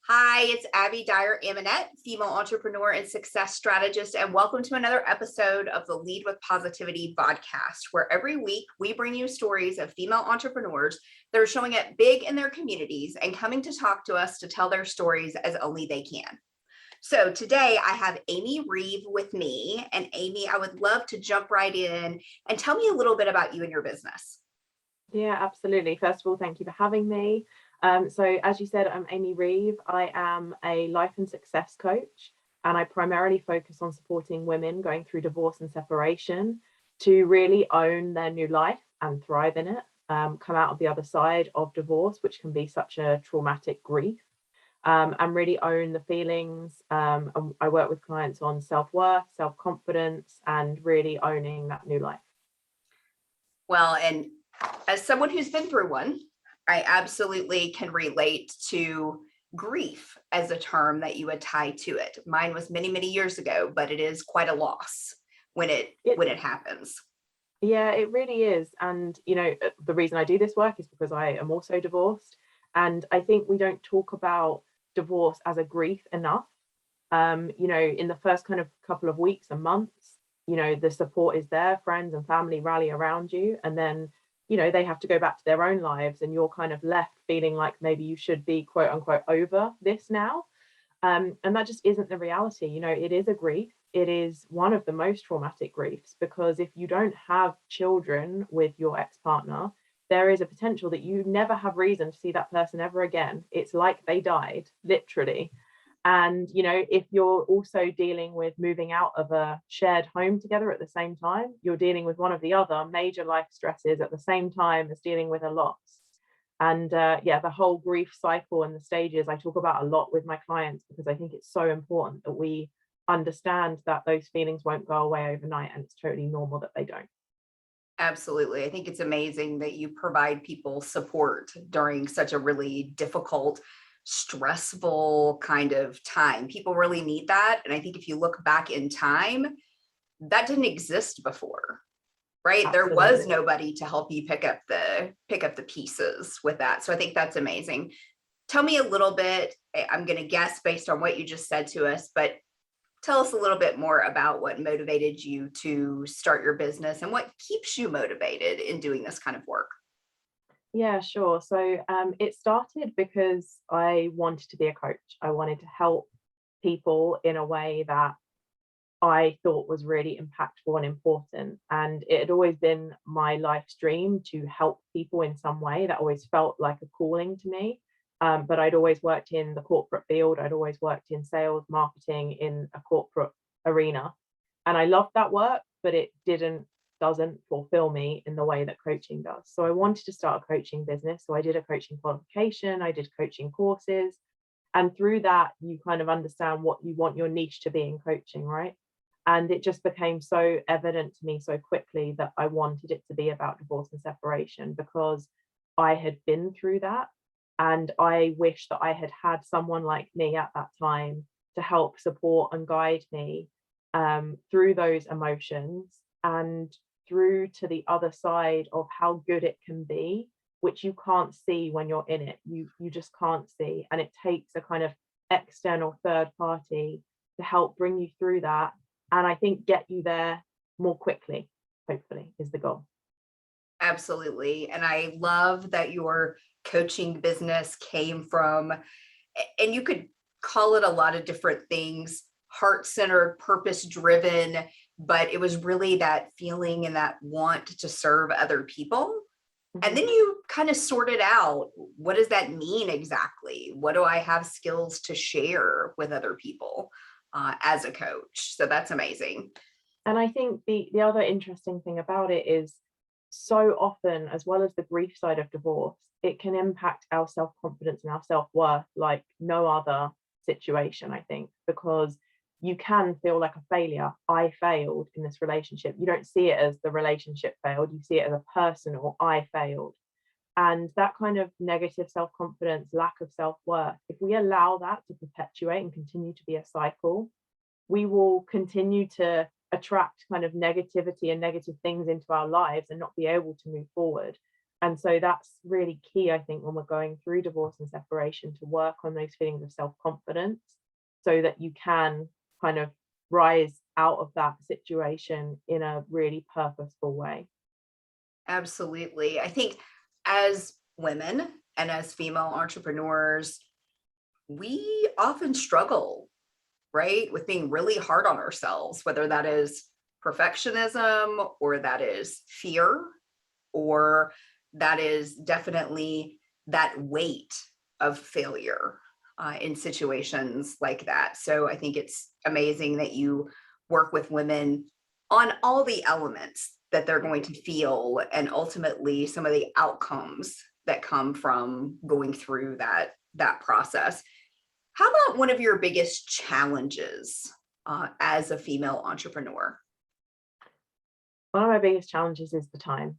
Hi, it's Abbey Dyer-Aminette, female entrepreneur and success strategist, and welcome to another episode of the Lead with Positivity Vodcast, where every week we bring you stories of female entrepreneurs that are showing up big in their communities and coming to talk to us to tell their stories as only they can. So today I have Amy Reeve with me, and Amy, I would love to jump right in and tell me a little bit about you and your business. Yeah, absolutely. First of all, thank you for having me. So as you said, I'm Amy Reeve. I am a life and success coach, and I primarily focus on supporting women going through divorce and separation to really own their new life and thrive in it, come out of the other side of divorce, which can be such a traumatic grief, and really own the feelings. And I work with clients on self-worth, self-confidence, and really owning that new life. Well, and as someone who's been through one, I absolutely can relate to grief as a term that you would tie to it. Mine was many, many years ago, but it is quite a loss when it happens. Yeah, it really is. And, the reason I do this work is because I am also divorced. And I think we don't talk about divorce as a grief enough. In the first kind of couple of weeks and months, the support is there, friends and family rally around you. And then, they have to go back to their own lives and you're kind of left feeling like maybe you should be quote unquote over this now. And that just isn't the reality. It is a grief. It is one of the most traumatic griefs because if you don't have children with your ex-partner, there is a potential that you never have reason to see that person ever again. It's like they died, literally. And, if you're also dealing with moving out of a shared home together at the same time, you're dealing with one of the other major life stresses at the same time as dealing with a loss. And the whole grief cycle and the stages I talk about a lot with my clients because I think it's so important that we understand that those feelings won't go away overnight and it's totally normal that they don't. Absolutely. I think it's amazing that you provide people support during such a really difficult, stressful kind of time. People really need that. And I think if you look back in time, that didn't exist before, right? There was Absolutely. nobody to help you pick up the pieces with that. So I think that's amazing. Tell me a little bit, I'm going to guess based on what you just said to us, but tell us a little bit more about what motivated you to start your business and what keeps you motivated in doing this kind of work. Yeah, sure. So it started because I wanted to be a coach. I wanted to help people in a way that I thought was really impactful and important. And it had always been my life's dream to help people in some way. That always felt like a calling to me. But I'd always worked in the corporate field. I'd always worked in sales, marketing in a corporate arena. And I loved that work, but it doesn't fulfill me in the way that coaching does. So I wanted to start a coaching business. So I did a coaching qualification, I did coaching courses. And through that, you kind of understand what you want your niche to be in coaching, right? And it just became so evident to me so quickly that I wanted it to be about divorce and separation because I had been through that. And I wish that I had had someone like me at that time to help support and guide me through those emotions and through to the other side of how good it can be, which you can't see when you're in it. You just can't see. And it takes a kind of external third party to help bring you through that. And I think get you there more quickly, hopefully, is the goal. Absolutely. And I love that your coaching business came from, and you could call it a lot of different things, heart-centered, purpose-driven, but it was really that feeling and that want to serve other people. And then you kind of sorted out, what does that mean exactly? What do I have skills to share with other people as a coach? So that's amazing. And I think the other interesting thing about it is so often, as well as the grief side of divorce, it can impact our self-confidence and our self-worth like no other situation, I think, because you can feel like a failure. I failed in this relationship. You don't see it as the relationship failed, you see it as a personal, I failed. And that kind of negative self-confidence, lack of self-worth, if we allow that to perpetuate and continue to be a cycle, we will continue to attract kind of negativity and negative things into our lives and not be able to move forward. And so that's really key, I think, when we're going through divorce and separation, to work on those feelings of self-confidence so that you can kind of rise out of that situation in a really purposeful way. Absolutely. I think as women and as female entrepreneurs, we often struggle, right, with being really hard on ourselves, whether that is perfectionism or that is fear or that is definitely that weight of failure in situations like that. So I think it's amazing that you work with women on all the elements that they're going to feel and ultimately some of the outcomes that come from going through that process. How about one of your biggest challenges as a female entrepreneur? One of my biggest challenges is the time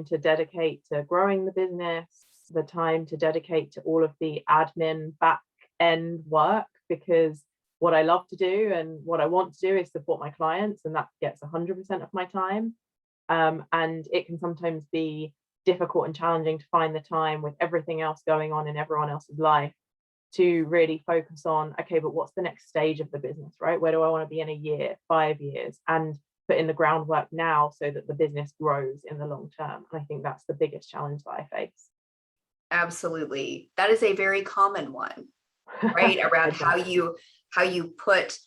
to dedicate to growing the business, the time to dedicate to all of the admin back end work, because what I love to do and what I want to do is support my clients, and that gets 100% of my time. And it can sometimes be difficult and challenging to find the time with everything else going on in everyone else's life to really focus on, okay, but what's the next stage of the business, right? Where do I want to be in a year, 5 years? And put in the groundwork now so that the business grows in the long term. And I think that's the biggest challenge that I face. Absolutely. That is a very common one, right? Around how you put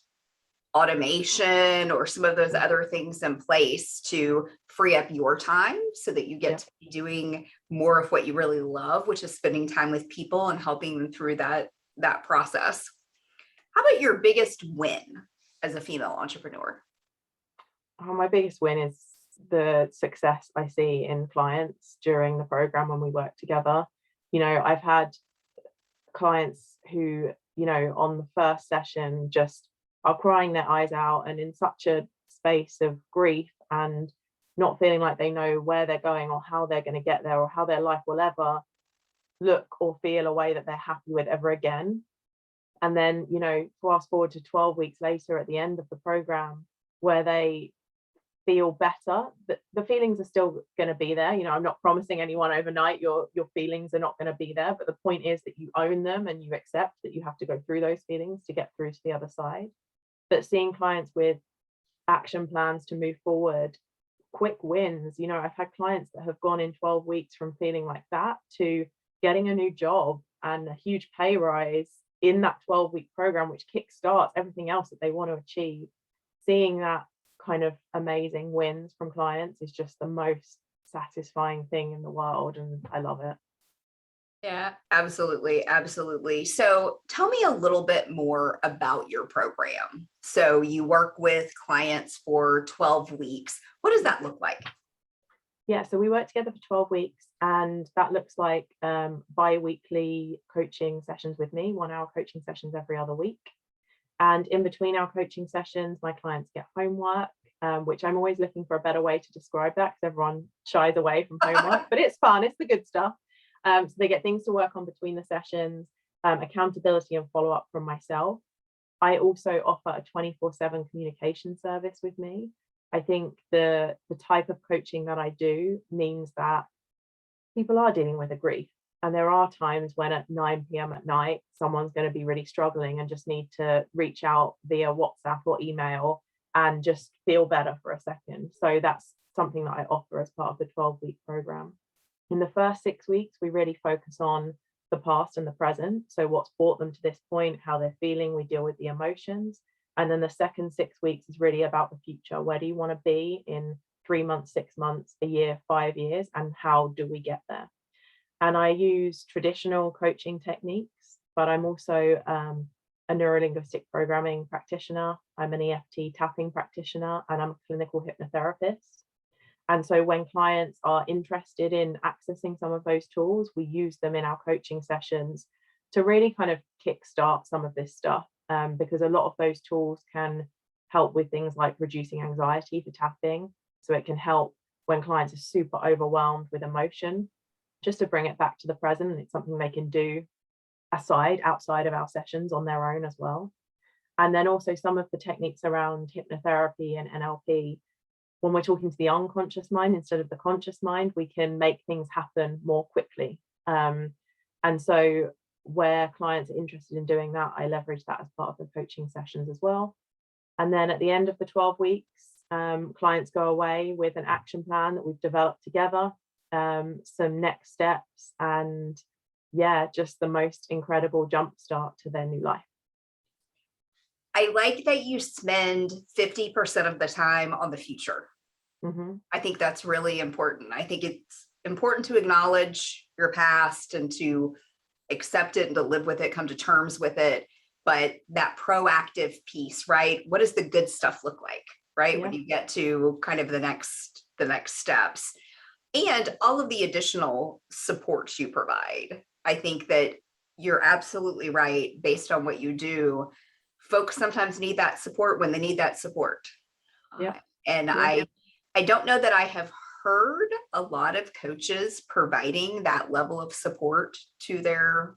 automation or some of those other things in place to free up your time so that you get to be doing more of what you really love, which is spending time with people and helping them through that process. How about your biggest win as a female entrepreneur? My biggest win is the success I see in clients during the program when we work together. I've had clients who, on the first session just are crying their eyes out and in such a space of grief and not feeling like they know where they're going or how they're going to get there or how their life will ever look or feel a way that they're happy with ever again. And then, fast forward to 12 weeks later at the end of the program where they feel better. The feelings are still going to be there. I'm not promising anyone overnight your feelings are not going to be there, but the point is that you own them and you accept that you have to go through those feelings to get through to the other side. But seeing clients with action plans to move forward, quick wins. I've had clients that have gone in 12 weeks from feeling like that to getting a new job and a huge pay rise in that 12-week program, which kickstarts everything else that they want to achieve. Seeing that kind of amazing wins from clients is just the most satisfying thing in the world, and I love it. Yeah, absolutely. Absolutely. So tell me a little bit more about your program. So you work with clients for 12 weeks. What does that look like? Yeah, so we work together for 12 weeks, and that looks like bi-weekly coaching sessions with me, 1 hour coaching sessions every other week. And in between our coaching sessions, my clients get homework, which I'm always looking for a better way to describe that because everyone shies away from homework, but it's fun, it's the good stuff. So they get things to work on between the sessions, accountability and follow-up from myself. I also offer a 24/7 communication service with me. I think the type of coaching that I do means that people are dealing with a grief. And there are times when at 9 p.m. at night, someone's going to be really struggling and just need to reach out via WhatsApp or email and just feel better for a second. So that's something that I offer as part of the 12-week program. In the first 6 weeks, we really focus on the past and the present. So what's brought them to this point, how they're feeling, we deal with the emotions. And then the second 6 weeks is really about the future. Where do you want to be in 3 months, 6 months, a year, 5 years, and how do we get there? And I use traditional coaching techniques, but I'm also a neurolinguistic programming practitioner. I'm an EFT tapping practitioner, and I'm a clinical hypnotherapist. And so when clients are interested in accessing some of those tools, we use them in our coaching sessions to really kind of kickstart some of this stuff, because a lot of those tools can help with things like reducing anxiety for tapping. So it can help when clients are super overwhelmed with emotion, just to bring it back to the present. And it's something they can do outside of our sessions on their own as well. And then also some of the techniques around hypnotherapy and NLP when we're talking to the unconscious mind instead of the conscious mind, we can make things happen more quickly. And so where clients are interested in doing that, I leverage that as part of the coaching sessions as well. And then at the end of the 12 weeks, clients go away with an action plan that we've developed together, some next steps, and yeah, just the most incredible jumpstart to their new life. I like that you spend 50% of the time on the future. Mm-hmm. I think that's really important. I think it's important to acknowledge your past and to accept it and to live with it, come to terms with it. But that proactive piece, right? What does the good stuff look like, right? Yeah. When you get to kind of the next steps and all of the additional supports you provide. I think that you're absolutely right. Based on what you do, folks sometimes need that support when they need that support. Yeah. And Yeah. I don't know that I have heard a lot of coaches providing that level of support to their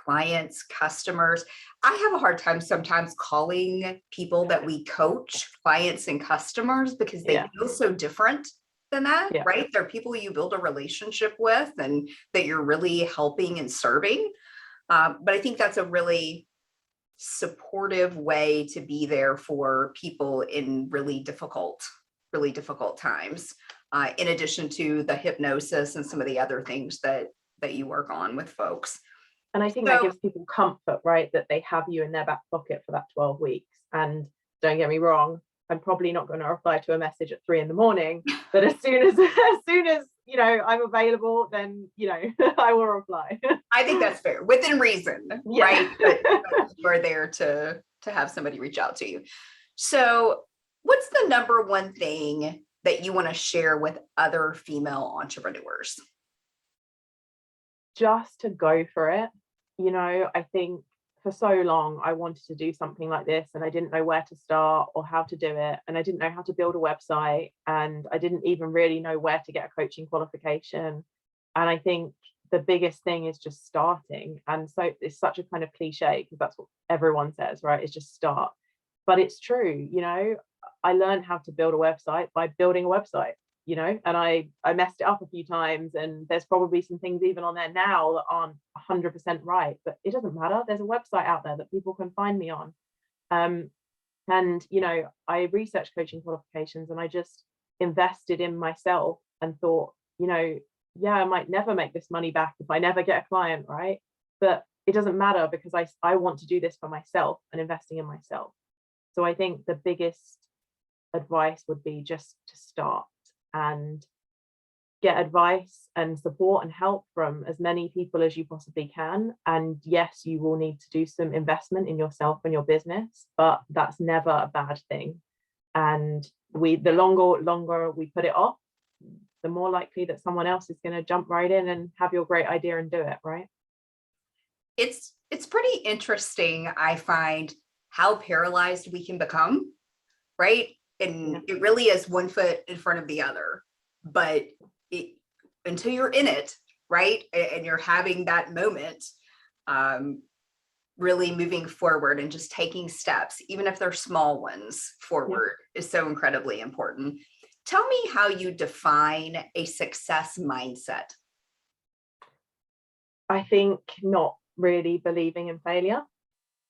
clients, customers. I have a hard time sometimes calling people that we coach clients and customers because they feel so different than that, right? They're people you build a relationship with and that you're really helping and serving. But I think that's a really supportive way to be there for people in really difficult times, in addition to the hypnosis and some of the other things that you work on with folks. And I think that gives people comfort, right? That they have you in their back pocket for that 12 weeks. And don't get me wrong, I'm probably not going to reply to a message at 3 a.m, but as soon as you know I'm available, then I will reply. I think that's fair, within reason, right? But you are there to have somebody reach out to you. So what's the number one thing that you want to share with other female entrepreneurs? Just to go for it. I think for so long I wanted to do something like this and I didn't know where to start or how to do it, and I didn't know how to build a website, and I didn't even really know where to get a coaching qualification. And I think the biggest thing is just starting. And so it's such a kind of cliche because that's what everyone says, right? It's just start. But it's true. I learned how to build a website by building a website, and I messed it up a few times, and there's probably some things even on there now that aren't 100% right, but it doesn't matter. There's a website out there that people can find me on. And I researched coaching qualifications and I just invested in myself and thought, yeah, I might never make this money back if I never get a client, right? But it doesn't matter because I want to do this for myself and investing in myself. So I think the biggest advice would be just to start and get advice and support and help from as many people as you possibly can. And yes, you will need to do some investment in yourself and your business, but that's never a bad thing. And the longer we put it off, the more likely that someone else is going to jump right in and have your great idea and do it, right? It's pretty interesting, I find, how paralyzed we can become, right? And it really is one foot in front of the other, but until you're in it, right? And you're having that moment, really moving forward and just taking steps, even if they're small ones forward, is so incredibly important. Tell me how you define a success mindset. I think not really believing in failure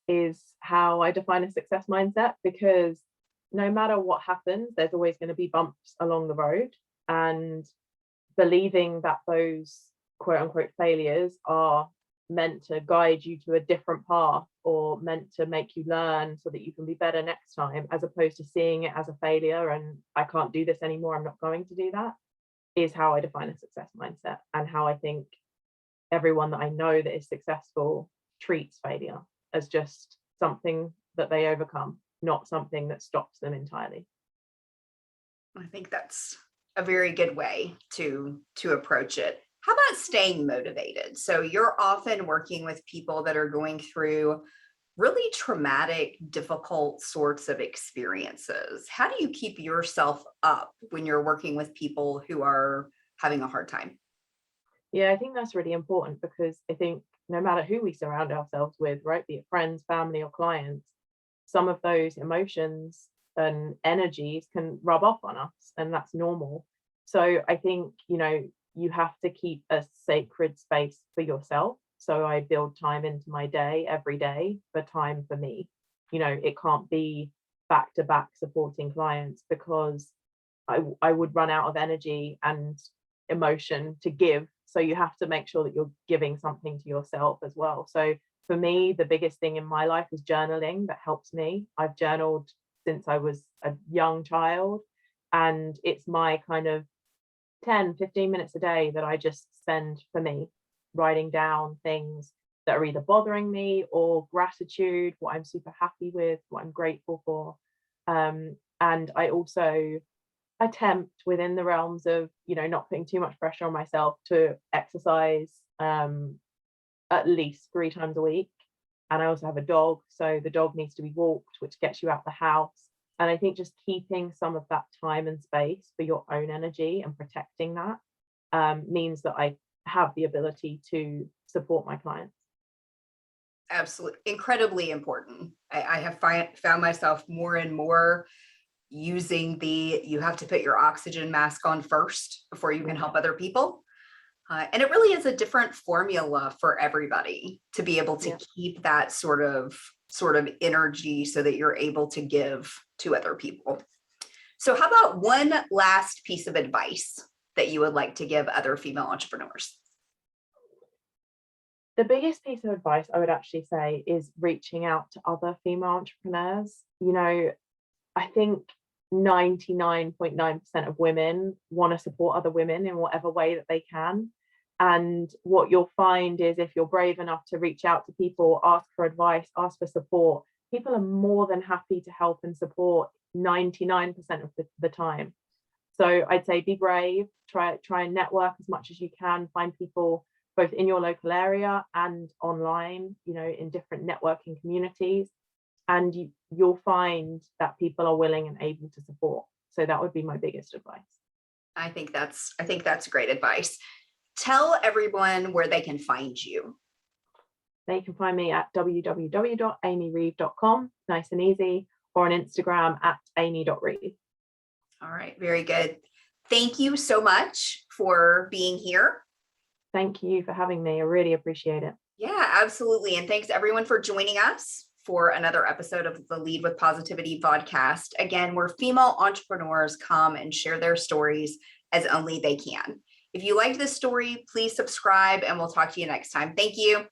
is how I define a success mindset, because no matter what happens, there's always going to be bumps along the road, and believing that those quote unquote failures are meant to guide you to a different path or meant to make you learn so that you can be better next time, as opposed to seeing it as a failure and I can't do this anymore, I'm not going to do that, is how I define a success mindset, and how I think everyone that I know that is successful treats failure as just something that they overcome, not something that stops them entirely. I think that's a very good way to approach it. How about staying motivated? So you're often working with people that are going through really traumatic, difficult sorts of experiences. How do you keep yourself up when you're working with people who are having a hard time? Yeah, I think that's really important, because I think no matter who we surround ourselves with, right, be it friends, family, or clients, some of those emotions and energies can rub off on us, and that's normal. So I think, you have to keep a sacred space for yourself. So I build time into my day every day for time for me. It can't be back to back supporting clients, because I would run out of energy and emotion to give. So you have to make sure that you're giving something to yourself as well. So for me, the biggest thing in my life is journaling. That helps me. I've journaled since I was a young child, and it's my kind of 10-15 minutes a day that I just spend for me, writing down things that are either bothering me or gratitude, what I'm super happy with, what I'm grateful for. And I also attempt, within the realms of not putting too much pressure on myself, to exercise at least 3 times a week. And I also have a dog, so the dog needs to be walked, which gets you out the house. And I think just keeping some of that time and space for your own energy and protecting that means that I have the ability to support my clients. Absolutely. Incredibly important. I have found myself more and more using you have to put your oxygen mask on first before you can help other people. And it really is a different formula for everybody to be able to keep that sort of energy so that you're able to give to other people. So how about one last piece of advice that you would like to give other female entrepreneurs? The biggest piece of advice I would actually say is reaching out to other female entrepreneurs. I think 99.9% of women want to support other women in whatever way that they can. And what you'll find is, if you're brave enough to reach out to people, ask for advice, ask for support, people are more than happy to help and support 99% of the time. So I'd say be brave, try and network as much as you can, find people both in your local area and online, in different networking communities. And you'll find that people are willing and able to support. So that would be my biggest advice. I think that's great advice. Tell everyone where they can find you. They can find me at www.amyreeve.com, nice and easy, or on Instagram at amy.reeve. All right, very good. Thank you so much for being here. Thank you for having me. I really appreciate it. Yeah, absolutely. And thanks everyone for joining us for another episode of the Lead with Positivity Vodcast. Again, where female entrepreneurs come and share their stories as only they can. If you liked this story, please subscribe, and we'll talk to you next time. Thank you.